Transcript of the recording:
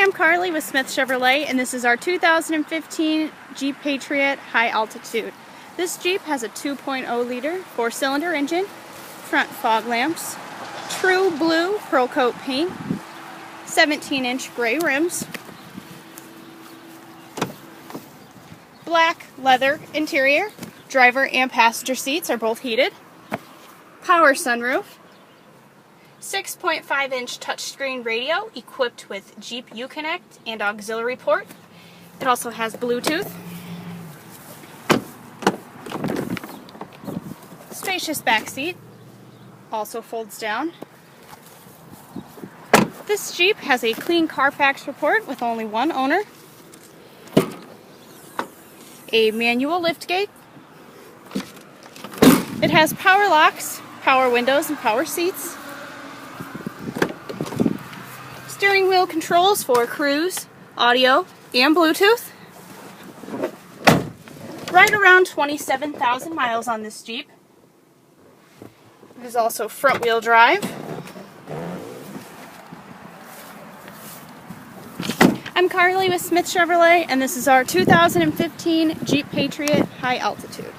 Hi, I'm Carly with Smith Chevrolet, and this is our 2015 Jeep Patriot High Altitude. This Jeep has a 2.0 liter 4-cylinder engine, front fog lamps, true blue Pearlcoat paint, 17-inch gray rims, black leather interior, driver and passenger seats are both heated, power sunroof, 6.5-inch touchscreen radio equipped with Jeep Uconnect and auxiliary port. It also has Bluetooth. Spacious back seat, also folds down. This Jeep has a clean CARFAX report with only one owner. A manual liftgate. It has power locks, power windows, and power seats. Steering wheel controls for cruise, audio, and Bluetooth. Right around 27,000 miles on this Jeep. There's also front wheel drive. I'm Carly with Smith Chevrolet, and this is our 2015 Jeep Patriot High Altitude.